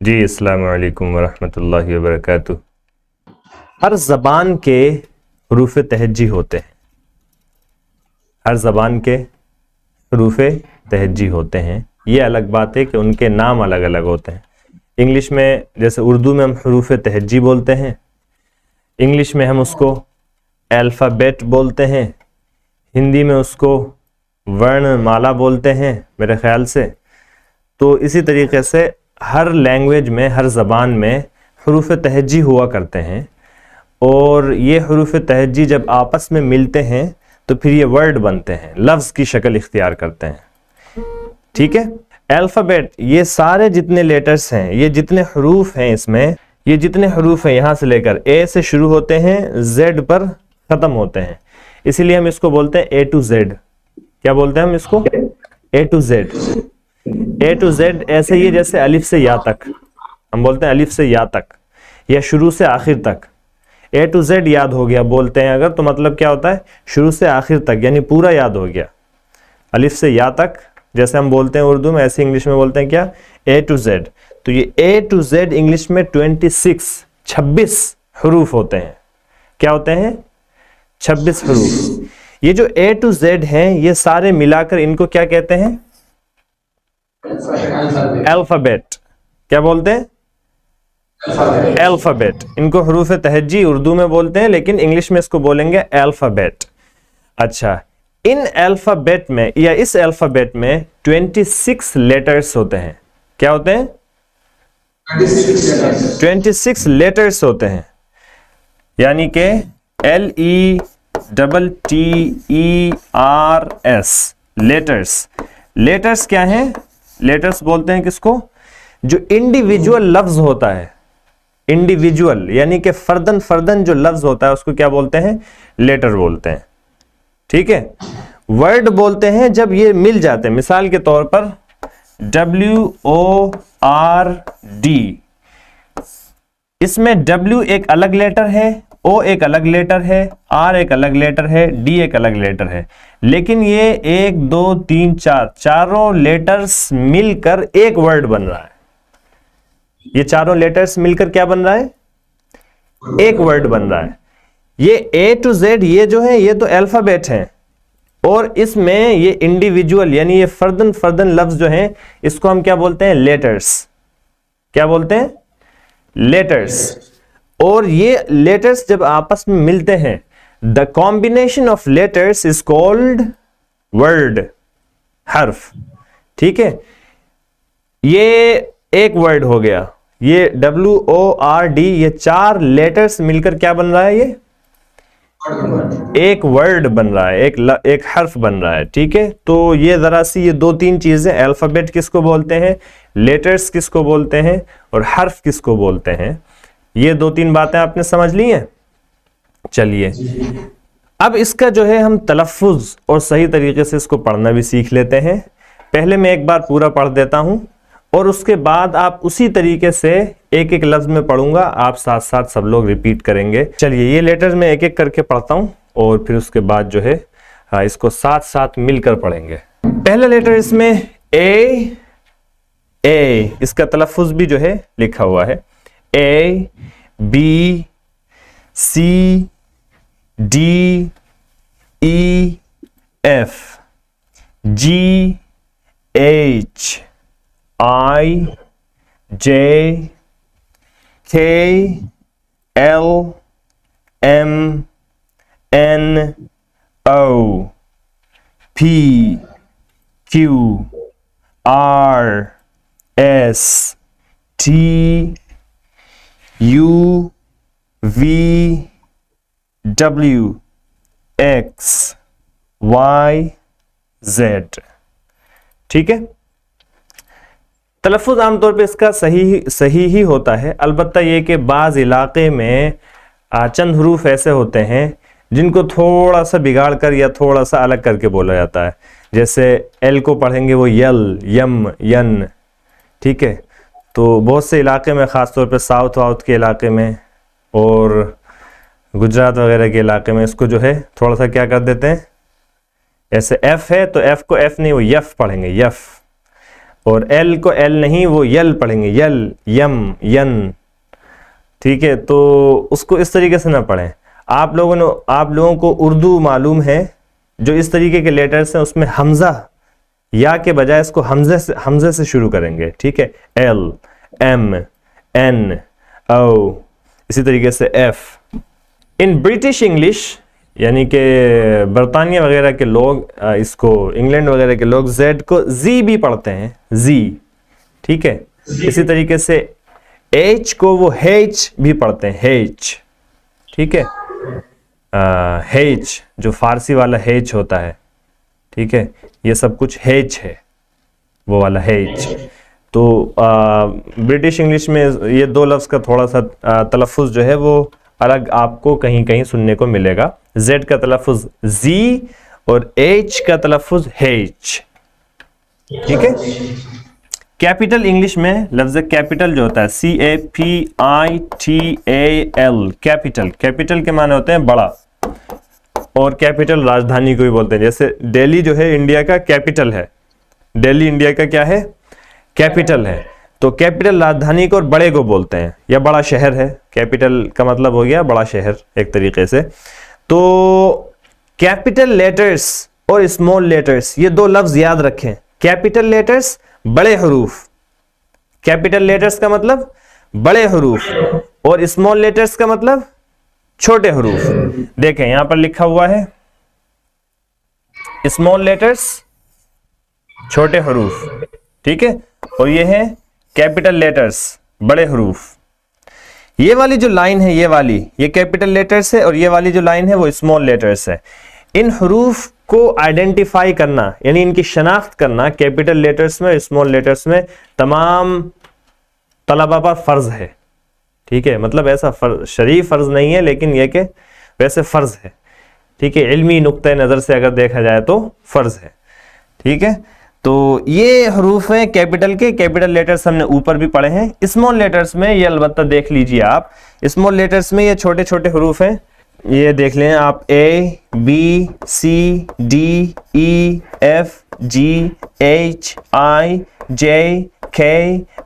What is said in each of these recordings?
जी अस्सलामु अलैकुम वरहमतुल्लाहि वबरकातुह। हर ज़बान के हरूफ तहज्जी होते हैं। हर ज़बान के हरूफ तहज्जी होते हैं। ये अलग बात है कि उनके नाम अलग अलग होते हैं। इंग्लिश में जैसे उर्दू में हम हरूफ तहज्जी बोलते हैं, इंग्लिश में हम उसको अल्फ़ाबेट बोलते हैं, हिंदी में उसको वर्णमाला बोलते हैं मेरे ख्याल से। तो इसी तरीके से हर लैंग्वेज में, हर ज़बान में हरूफ तहज्जी हुआ करते हैं और ये हरूफ तहज्जी जब आपस में मिलते हैं तो फिर ये वर्ड बनते हैं, लफ्ज़ की शक्ल इख्तियार करते हैं। ठीक है, अल्फ़ाबेट ये सारे जितने लेटर्स हैं, ये जितने हरूफ हैं, इसमें ये जितने हरूफ हैं यहाँ से लेकर ए से शुरू होते हैं, जेड पर ख़त्म होते हैं, इसीलिए हम इसको बोलते हैं ए टू जेड। क्या बोलते हैं हम इसको? A to Z. A to Z ऐसे ही जैसे अलिफ से या तक, हम बोलते हैं अलिफ से या तक या शुरू से आखिर तक। ए टू जेड याद हो गया बोलते हैं अगर, तो मतलब क्या होता है? शुरू से आखिर तक, यानी पूरा याद हो गया। अलिफ से या तक जैसे हम बोलते हैं उर्दू में, ऐसे इंग्लिश में बोलते हैं क्या? ए टू जेड। तो ये ए टू जेड इंग्लिश में 26 हरूफ होते हैं। क्या होते हैं? 26 हरूफ। ये जो ए टू जेड हैं, ये सारे मिलाकर इनको क्या कहते हैं? अल्फ़ाबेट। क्या बोलते हैं? अल्फ़ाबेट। इनको हरूफ तहज्जी उर्दू में बोलते हैं, लेकिन इंग्लिश में इसको बोलेंगे अल्फ़ाबेट। अच्छा, इन अल्फ़ाबेट में या इस अल्फ़ाबेट में 26 लेटर्स होते हैं। क्या होते हैं? 26 लेटर्स होते हैं, यानी कि LETTERS, लेटर्स। लेटर्स क्या हैं? लेटर्स बोलते हैं किसको? जो इंडिविजुअल लफ्ज होता है, इंडिविजुअल यानी कि फर्दन फर्दन जो लफ्ज होता है उसको क्या बोलते हैं? लेटर बोलते हैं। ठीक है, वर्ड बोलते हैं जब ये मिल जाते हैं। मिसाल के तौर पर WORD, इसमें W एक अलग लेटर है, O एक अलग लेटर है, R एक अलग लेटर है, D एक अलग लेटर है, लेकिन ये 1 2 3 4 चारों लेटर्स मिलकर एक वर्ड बन रहा है। ये चारों लेटर्स मिलकर क्या बन रहा है? एक वर्ड बन रहा है। ये ए टू जेड ये जो है ये तो अल्फाबेट हैं, और इसमें ये इंडिविजुअल यानी ये फर्दन फर्दन लफ्ज जो हैं इसको हम क्या बोलते हैं? लेटर्स। क्या बोलते हैं? लेटर्स। और ये लेटर्स जब आपस में मिलते हैं, the combination of letters is called word, हर्फ। ठीक है, ये एक वर्ड हो गया। ये WORD, ये 4 लेटर्स मिलकर क्या बन रहा है? ये एक वर्ड बन रहा है, एक हर्फ बन रहा है। ठीक है, तो ये जरा सी ये 2-3 चीजें, अल्फाबेट किसको बोलते हैं, लेटर्स किसको बोलते हैं, और हर्फ किसको बोलते हैं, ये 2-3 बातें आपने समझ ली हैं। चलिए, अब इसका जो है हम तलफ्फुज और सही तरीके से इसको पढ़ना भी सीख लेते हैं। पहले मैं एक बार पूरा पढ़ देता हूं और उसके बाद आप उसी तरीके से एक एक लफ्ज में पढ़ूंगा, आप साथ साथ सब लोग रिपीट करेंगे। चलिए, ये लेटर्स मैं एक एक करके पढ़ता हूं और फिर उसके बाद जो है इसको साथ साथ मिलकर पढ़ेंगे। पहला लेटर इसमें ए, इसका तलफ्फुज भी जो है लिखा हुआ है। A B C D E F G H I J K L M N O P Q R S T U V W X Y Z। ठीक है, तलफ़ुज़ आमतौर पे इसका सही ही होता है। अलबत्ता ये कि बाज़ इलाके में चंद हरूफ ऐसे होते हैं जिनको थोड़ा सा बिगाड़ कर या थोड़ा सा अलग करके बोला जाता है। जैसे एल को पढ़ेंगे वो यल, यम, यन। ठीक है, तो बहुत से इलाके में, ख़ास तौर पे साउथ वाउथ के इलाके में और गुजरात वगैरह के इलाके में इसको जो है थोड़ा सा क्या कर देते हैं, ऐसे एफ है तो एफ को एफ नहीं, वो यफ पढ़ेंगे, यफ। और एल को एल नहीं, वो यल पढ़ेंगे, यल, यम, यन, ठीक है। तो उसको इस तरीके से ना पढ़ें। आप लोगों को उर्दू मालूम है, जो इस तरीके के लेटर्स हैं उसमें हमजा या के बजाय इसको हमजे से शुरू करेंगे, ठीक है। एल, एम, एन, ओ, इसी तरीके से एफ। इन ब्रिटिश इंग्लिश, यानी कि बरतानिया वगैरह के लोग इसको, इंग्लैंड वगैरह के लोग जेड को जी भी पढ़ते हैं, जी, ठीक है। इसी तरीके से एच को वो हेच भी पढ़ते हैं, हेच, ठीक है। हेच जो फारसी वाला हेच होता है, ठीक है, ये सब कुछ हेच है, वो वाला हेच। तो ब्रिटिश इंग्लिश में ये दो लफ्ज का थोड़ा सा तलफ़ुज़ जो है वो अलग आपको कहीं कहीं सुनने को मिलेगा। जेड का तलफ़ुज़ जी और एच का तलफ़ुज़ हेच, ठीक है। कैपिटल इंग्लिश में लफ्ज कैपिटल जो होता है CAPITAL, कैपिटल, कैपिटल के माने होते हैं बड़ा, और कैपिटल राजधानी को भी बोलते हैं। जैसे दिल्ली जो है इंडिया का कैपिटल है, दिल्ली इंडिया का क्या है, कैपिटल है। तो कैपिटल राजधानी को और बड़े को बोलते हैं, या बड़ा शहर है, कैपिटल का मतलब हो गया बड़ा शहर एक तरीके से। तो कैपिटल लेटर्स और स्मॉल लेटर्स, ये दो लफ्ज याद रखें। कैपिटल लेटर्स बड़े हरूफ, कैपिटल लेटर्स का मतलब बड़े हरूफ, और स्मॉल लेटर्स का मतलब छोटे हरूफ। देखें यहां पर लिखा हुआ है स्मॉल लेटर्स छोटे हरूफ, ठीक है, और ये है कैपिटल लेटर्स बड़े हरूफ। ये वाली जो लाइन है, ये वाली, ये कैपिटल लेटर्स है, और ये वाली जो लाइन है वो स्मॉल लेटर्स है। इन हरूफ को आइडेंटिफाई करना, यानी इनकी शनाख्त करना कैपिटल लेटर्स में, स्मॉल लेटर्स में तमाम तलबा पर फर्ज है, ठीक है। मतलब ऐसा शरीफ फर्ज नहीं है, लेकिन यह कि वैसे फर्ज है, ठीक है। इल्मी नुक्ते नज़र से अगर देखा जाए तो फर्ज है, ठीक है। तो ये हरूफ हैं कैपिटल के। कैपिटल लेटर्स हमने ऊपर भी पढ़े हैं। स्मॉल लेटर्स में ये अलबत्ता देख लीजिए आप, स्मॉल लेटर्स में ये छोटे छोटे हरूफ हैं, ये देख लें आप, A B C D E F G H I J K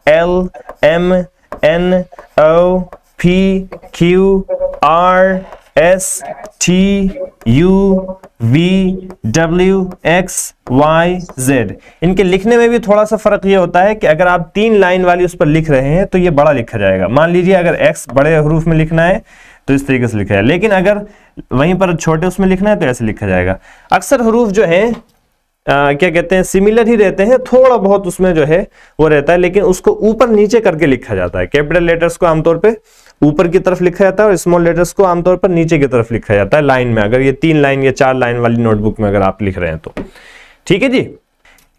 L M N O P Q R S T U V W X Y Z। इनके लिखने में भी थोड़ा सा फर्क ये होता है कि अगर आप 3 लाइन वाली उस पर लिख रहे हैं तो ये बड़ा लिखा जाएगा। मान लीजिए अगर X बड़े हरूफ में लिखना है तो इस तरीके से लिखा है, लेकिन अगर वहीं पर छोटे उसमें लिखना है तो ऐसे लिखा जाएगा। अक्सर हरूफ जो है क्या कहते हैं, सिमिलर ही रहते हैं, थोड़ा बहुत उसमें जो है वो रहता है, लेकिन उसको ऊपर नीचे करके लिखा जाता है। कैपिटल लेटर्स को आमतौर पे ऊपर की तरफ लिखा जाता है और स्मॉल लेटर्स को आमतौर पर नीचे की तरफ लिखा जाता है लाइन में, अगर ये 3 लाइन या 4 लाइन वाली नोटबुक में अगर आप लिख रहे हैं तो, ठीक है जी।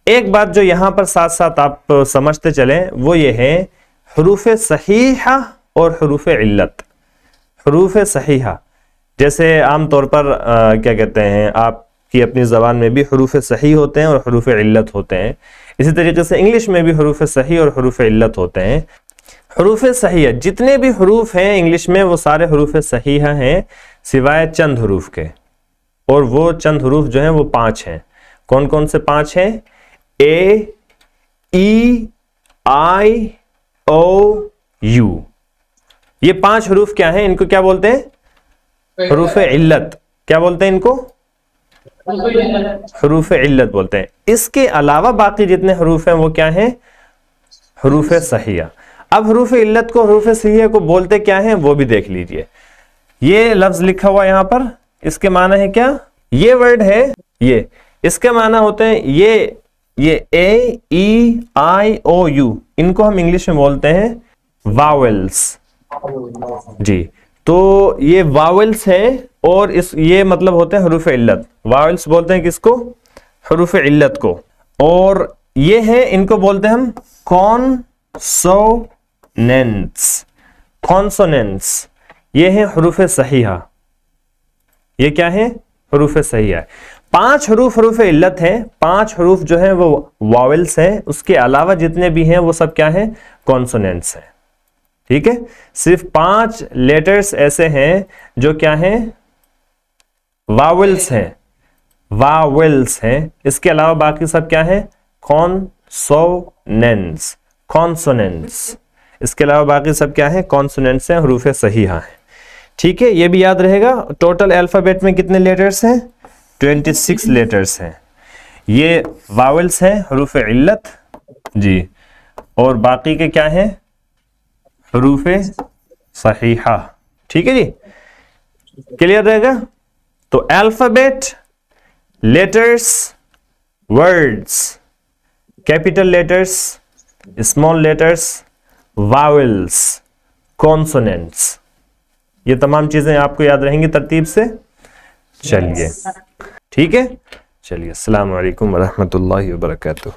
एक बात जो यहां पर साथ साथ आप समझते चलें वो ये है हरूफ सहीहा और हरूफ इल्लत। हरूफ सहीहा जैसे आमतौर पर क्या कहते हैं, आपकी अपनी ज़बान में भी हरूफ सही होते हैं और हरूफ इल्लत होते हैं। इसी तरीके से इंग्लिश में भी हरूफ सही और हरूफ इल्लत होते हैं। हरूफ सही है, जितने भी हरूफ हैं इंग्लिश में वो सारे हरूफ सही हैं सिवाय चंद हरूफ के, और वो चंद हरूफ जो हैं वो 5 हैं। कौन कौन से 5 हैं? A E I O U। ये 5 हरूफ क्या हैं, इनको क्या बोलते हैं? हरूफ इल्लत। क्या बोलते हैं इनको? हरूफ इल्लत बोलते हैं। इसके अलावा बाकी जितने हरूफ हैं वो क्या हैं? हरूफ सहिया। अब हरूफ इल्लत को, हरूफ सहिया को बोलते क्या हैं वो भी देख लीजिए। ये लफ्ज लिखा हुआ यहां पर, इसके माना है क्या? ये वर्ड है ये, इसके माना होते हैं ये A E I O U, इनको हम इंग्लिश में बोलते हैं वावेल्स जी। तो ये वावेल्स हैं और ये मतलब होते हैं हरूफ इल्लत। वावेल्स बोलते हैं किसको? हरूफ इल्लत को। और ये है, इनको बोलते हैं हम कॉन्सोनेंट्स। कॉन्सोनेंट्स ये है हरूफ सहीहा। ये क्या है? हरूफ सहीहा। 5 हरूफ हरूफ इल्लत हैं, 5 हरूफ जो हैं वो वावेल्स हैं। उसके अलावा जितने भी हैं वो सब क्या हैं? कॉन्सोनेंट्स हैं, ठीक है। सिर्फ 5 लेटर्स ऐसे हैं जो क्या हैं? वावेल्स हैं, वावेल्स हैं। इसके अलावा बाकी सब क्या है? Consonants consonants, consonants. इसके अलावा बाकी सब क्या है, कॉन्सोनेंट्स हैं, हरूफ सहीहा हैं। ठीक है, ये भी याद रहेगा। टोटल अल्फाबेट में कितने लेटर्स हैं, 26 लेटर्स हैं। ये वावल्स हैं, हरूफ इल्लत जी, और बाकी के क्या हैं, हरूफ सहीहा। ठीक है जी, क्लियर रहेगा। तो alphabet, letters, words, capital letters, small letters, vowels, consonants, ये तमाम चीजें आपको याद रहेंगी तरतीब से। चलिए ठीक है, चलिए, अस्सलाम वालेकुम वरहमतुल्लाहि वबरकातुहू।